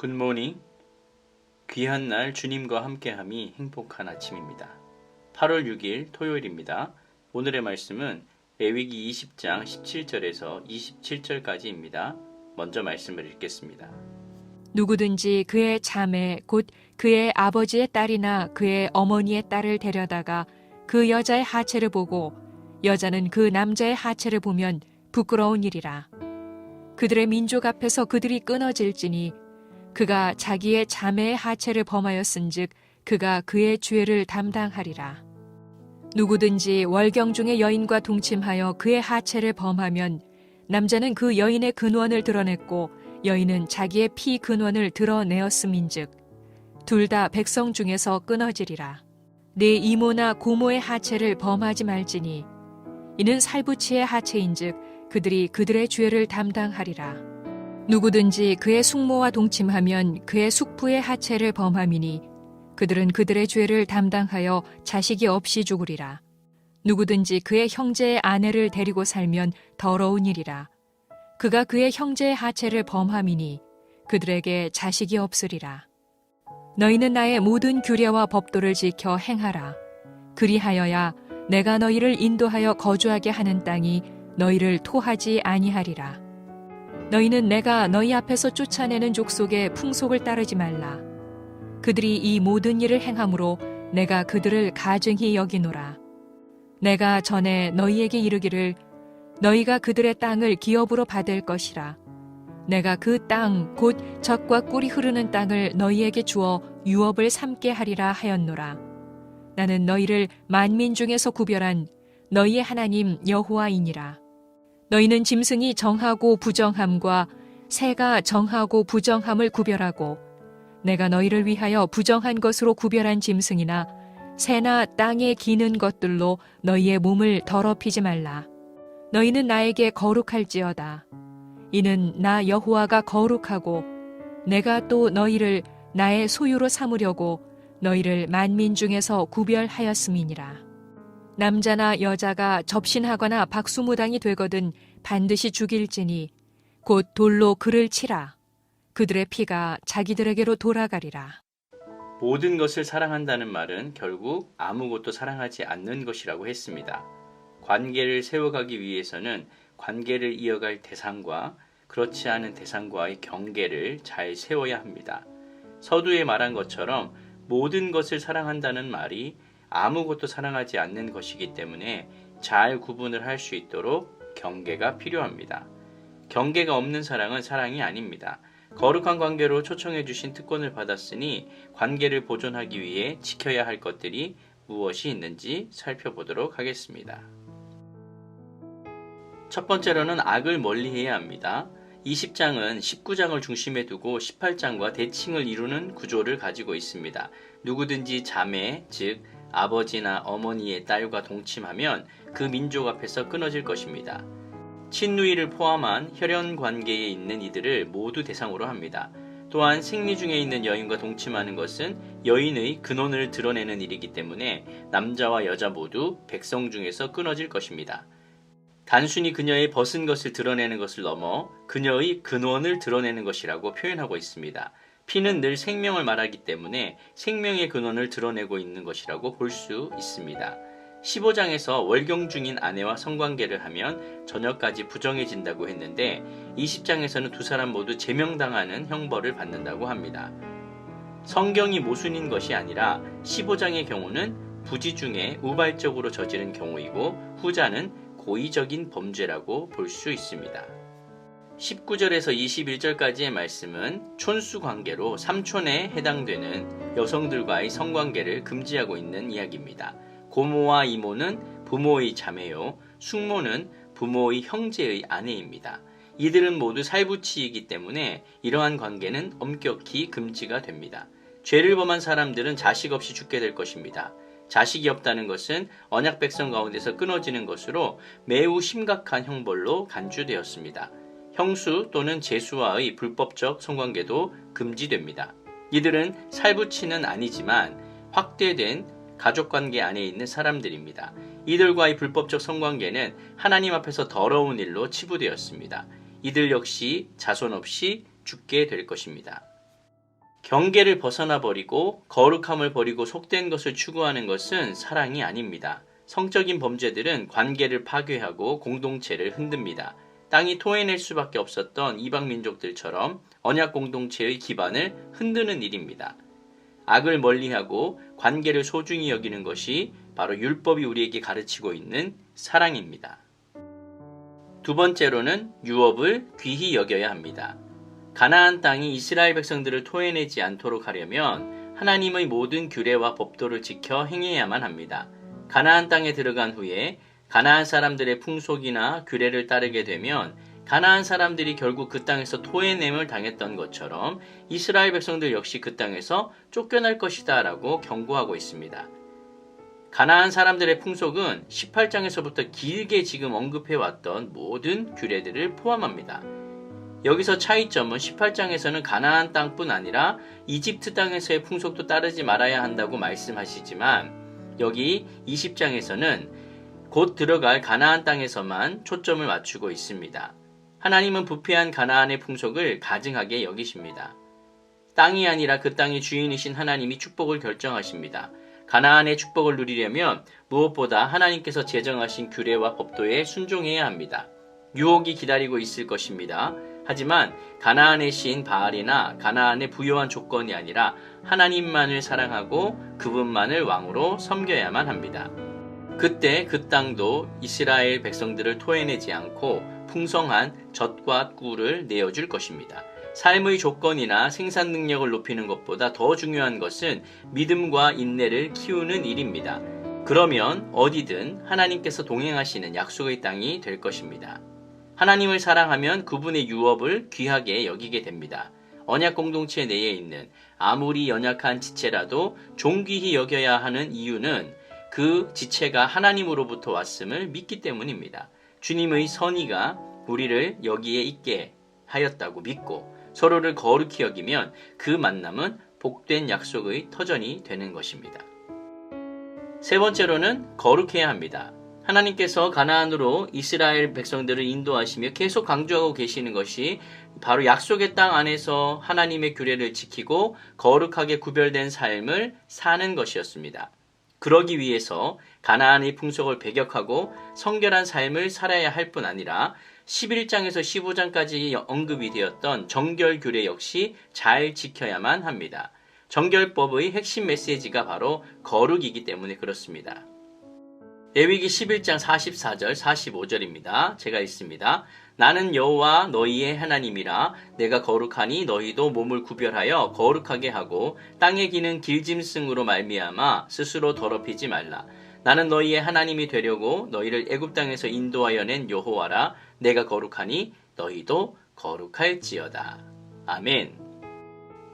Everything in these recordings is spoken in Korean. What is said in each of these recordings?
굿모닝. 귀한 날 주님과 함께함이 행복한 아침입니다. 8월 6일 토요일입니다. 오늘의 말씀은 레위기 20장 17절에서 27절까지입니다. 먼저 말씀을 읽겠습니다. 누구든지 그의 자매 곧 그의 아버지의 딸이나 그의 어머니의 딸을 데려다가 그 여자의 하체를 보고 여자는 그 남자의 하체를 보면 부끄러운 일이라. 그들의 민족 앞에서 그들이 끊어질지니 그가 자기의 자매의 하체를 범하였은즉 그가 그의 죄를 담당하리라. 누구든지 월경 중의 여인과 동침하여 그의 하체를 범하면 남자는 그 여인의 근원을 드러냈고 여인은 자기의 피 근원을 드러내었음인즉 둘 다 백성 중에서 끊어지리라. 네 이모나 고모의 하체를 범하지 말지니 이는 살부치의 하체인즉 그들이 그들의 죄를 담당하리라. 누구든지 그의 숙모와 동침하면 그의 숙부의 하체를 범함이니 그들은 그들의 죄를 담당하여 자식이 없이 죽으리라. 누구든지 그의 형제의 아내를 데리고 살면 더러운 일이라. 그가 그의 형제의 하체를 범함이니 그들에게 자식이 없으리라. 너희는 나의 모든 규례와 법도를 지켜 행하라. 그리하여야 내가 너희를 인도하여 거주하게 하는 땅이 너희를 토하지 아니하리라. 너희는 내가 너희 앞에서 쫓아내는 족속의 풍속을 따르지 말라. 그들이 이 모든 일을 행함으로 내가 그들을 가증히 여기노라. 내가 전에 너희에게 이르기를 너희가 그들의 땅을 기업으로 받을 것이라. 내가 그 땅 곧 젖과 꿀이 흐르는 땅을 너희에게 주어 유업을 삼게 하리라 하였노라. 나는 너희를 만민 중에서 구별한 너희의 하나님 여호와이니라. 너희는 짐승이 정하고 부정함과 새가 정하고 부정함을 구별하고 내가 너희를 위하여 부정한 것으로 구별한 짐승이나 새나 땅에 기는 것들로 너희의 몸을 더럽히지 말라. 너희는 나에게 거룩할지어다. 이는 나 여호와가 거룩하고 내가 또 너희를 나의 소유로 삼으려고 너희를 만민 중에서 구별하였음이니라. 남자나 여자가 접신하거나 박수무당이 되거든 반드시 죽일지니 곧 돌로 그를 치라. 그들의 피가 자기들에게로 돌아가리라. 모든 것을 사랑한다는 말은 결국 아무것도 사랑하지 않는 것이라고 했습니다. 관계를 세워가기 위해서는 관계를 이어갈 대상과 그렇지 않은 대상과의 경계를 잘 세워야 합니다. 서두에 말한 것처럼 모든 것을 사랑한다는 말이 아무것도 사랑하지 않는 것이기 때문에 잘 구분을 할 수 있도록 경계가 필요합니다. 경계가 없는 사랑은 사랑이 아닙니다. 거룩한 관계로 초청해 주신 특권을 받았으니 관계를 보존하기 위해 지켜야 할 것들이 무엇이 있는지 살펴보도록 하겠습니다. 첫 번째로는 악을 멀리해야 합니다. 20장은 19장을 중심에 두고 18장과 대칭을 이루는 구조를 가지고 있습니다. 누구든지 자매, 즉 아버지나 어머니의 딸과 동침하면 그 민족 앞에서 끊어질 것입니다. 친누이를 포함한 혈연 관계에 있는 이들을 모두 대상으로 합니다. 또한 생리 중에 있는 여인과 동침하는 것은 여인의 근원을 드러내는 일이기 때문에 남자와 여자 모두 백성 중에서 끊어질 것입니다. 단순히 그녀의 벗은 것을 드러내는 것을 넘어 그녀의 근원을 드러내는 것이라고 표현하고 있습니다. 피는 늘 생명을 말하기 때문에 생명의 근원을 드러내고 있는 것이라고 볼 수 있습니다. 15장에서 월경 중인 아내와 성관계를 하면 저녁까지 부정해진다고 했는데 20장에서는 두 사람 모두 제명당하는 형벌을 받는다고 합니다. 성경이 모순인 것이 아니라 15장의 경우는 부지 중에 우발적으로 저지른 경우이고 후자는 고의적인 범죄라고 볼 수 있습니다. 19절에서 21절까지의 말씀은 촌수 관계로 삼촌에 해당되는 여성들과의 성관계를 금지하고 있는 이야기입니다. 고모와 이모는 부모의 자매요, 숙모는 부모의 형제의 아내입니다. 이들은 모두 살부치이기 때문에 이러한 관계는 엄격히 금지가 됩니다. 죄를 범한 사람들은 자식 없이 죽게 될 것입니다. 자식이 없다는 것은 언약 백성 가운데서 끊어지는 것으로 매우 심각한 형벌로 간주되었습니다. 형수 또는 제수와의 불법적 성관계도 금지됩니다. 이들은 살부치는 아니지만 확대된 가족관계 안에 있는 사람들입니다. 이들과의 불법적 성관계는 하나님 앞에서 더러운 일로 치부되었습니다. 이들 역시 자손 없이 죽게 될 것입니다. 경계를 벗어나 버리고 거룩함을 버리고 속된 것을 추구하는 것은 사랑이 아닙니다. 성적인 범죄들은 관계를 파괴하고 공동체를 흔듭니다. 땅이 토해낼 수밖에 없었던 이방 민족들처럼 언약 공동체의 기반을 흔드는 일입니다. 악을 멀리하고 관계를 소중히 여기는 것이 바로 율법이 우리에게 가르치고 있는 사랑입니다. 두 번째로는 유업을 귀히 여겨야 합니다. 가나안 땅이 이스라엘 백성들을 토해내지 않도록 하려면 하나님의 모든 규례와 법도를 지켜 행해야만 합니다. 가나안 땅에 들어간 후에 가나안 사람들의 풍속이나 규례를 따르게 되면 가나안 사람들이 결국 그 땅에서 토해냄을 당했던 것처럼 이스라엘 백성들 역시 그 땅에서 쫓겨날 것이다 라고 경고하고 있습니다. 가나안 사람들의 풍속은 18장에서부터 길게 지금 언급해왔던 모든 규례들을 포함합니다. 여기서 차이점은 18장에서는 가나안 땅뿐 아니라 이집트 땅에서의 풍속도 따르지 말아야 한다고 말씀하시지만 여기 20장에서는 곧 들어갈 가나안 땅에서만 초점을 맞추고 있습니다. 하나님은 부패한 가나안의 풍속을 가증하게 여기십니다. 땅이 아니라 그 땅의 주인이신 하나님이 축복을 결정하십니다. 가나안의 축복을 누리려면 무엇보다 하나님께서 제정하신 규례와 법도에 순종해야 합니다. 유혹이 기다리고 있을 것입니다. 하지만 가나안의 신 바알이나 가나안의 부요한 조건이 아니라 하나님만을 사랑하고 그분만을 왕으로 섬겨야만 합니다. 그때 그 땅도 이스라엘 백성들을 토해내지 않고 풍성한 젖과 꿀을 내어줄 것입니다. 삶의 조건이나 생산 능력을 높이는 것보다 더 중요한 것은 믿음과 인내를 키우는 일입니다. 그러면 어디든 하나님께서 동행하시는 약속의 땅이 될 것입니다. 하나님을 사랑하면 그분의 유업을 귀하게 여기게 됩니다. 언약 공동체 내에 있는 아무리 연약한 지체라도 존귀히 여겨야 하는 이유는 그 지체가 하나님으로부터 왔음을 믿기 때문입니다. 주님의 선의가 우리를 여기에 있게 하였다고 믿고 서로를 거룩히 여기면 그 만남은 복된 약속의 터전이 되는 것입니다. 세 번째로는 거룩해야 합니다. 하나님께서 가나안으로 이스라엘 백성들을 인도하시며 계속 강조하고 계시는 것이 바로 약속의 땅 안에서 하나님의 규례를 지키고 거룩하게 구별된 삶을 사는 것이었습니다. 그러기 위해서 가나안의 풍속을 배격하고 성결한 삶을 살아야 할 뿐 아니라 11장에서 15장까지 언급이 되었던 정결규례 역시 잘 지켜야만 합니다. 정결법의 핵심 메시지가 바로 거룩이기 때문에 그렇습니다. 레위기 11장 44절 45절입니다. 제가 읽습니다. 나는 여호와 너희의 하나님이라 내가 거룩하니 너희도 몸을 구별하여 거룩하게 하고 땅에 기는 길짐승으로 말미암아 스스로 더럽히지 말라. 나는 너희의 하나님이 되려고 너희를 애굽 땅에서 인도하여 낸 여호와라. 내가 거룩하니 너희도 거룩할지어다. 아멘.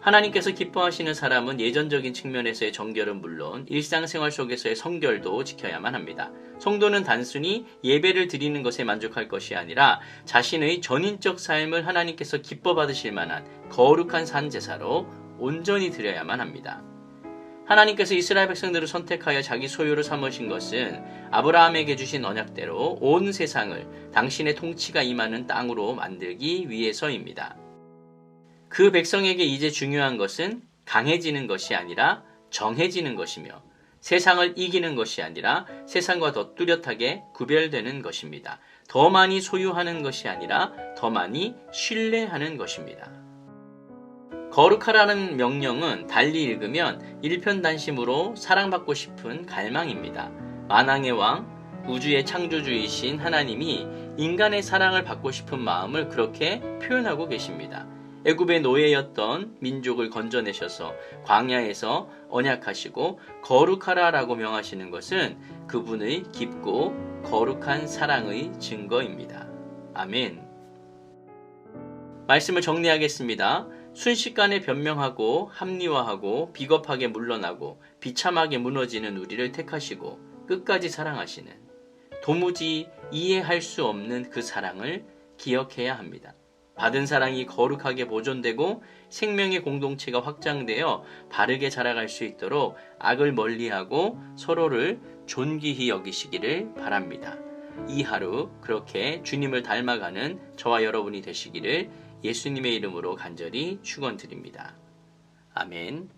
하나님께서 기뻐하시는 사람은 예전적인 측면에서의 정결은 물론 일상생활 속에서의 성결도 지켜야만 합니다. 성도는 단순히 예배를 드리는 것에 만족할 것이 아니라 자신의 전인적 삶을 하나님께서 기뻐 받으실 만한 거룩한 산제사로 온전히 드려야만 합니다. 하나님께서 이스라엘 백성들을 선택하여 자기 소유로 삼으신 것은 아브라함에게 주신 언약대로 온 세상을 당신의 통치가 임하는 땅으로 만들기 위해서입니다. 그 백성에게 이제 중요한 것은 강해지는 것이 아니라 정해지는 것이며 세상을 이기는 것이 아니라 세상과 더 뚜렷하게 구별되는 것입니다. 더 많이 소유하는 것이 아니라 더 많이 신뢰하는 것입니다. 거룩하라는 명령은 달리 읽으면 일편단심으로 사랑받고 싶은 갈망입니다. 만왕의 왕, 우주의 창조주이신 하나님이 인간의 사랑을 받고 싶은 마음을 그렇게 표현하고 계십니다. 애굽의 노예였던 민족을 건져내셔서 광야에서 언약하시고 거룩하라라고 명하시는 것은 그분의 깊고 거룩한 사랑의 증거입니다. 아멘. 말씀을 정리하겠습니다. 순식간에 변명하고 합리화하고 비겁하게 물러나고 비참하게 무너지는 우리를 택하시고 끝까지 사랑하시는 도무지 이해할 수 없는 그 사랑을 기억해야 합니다. 받은 사랑이 거룩하게 보존되고 생명의 공동체가 확장되어 바르게 자라갈 수 있도록 악을 멀리하고 서로를 존귀히 여기시기를 바랍니다. 이 하루 그렇게 주님을 닮아가는 저와 여러분이 되시기를 예수님의 이름으로 간절히 축원드립니다. 아멘.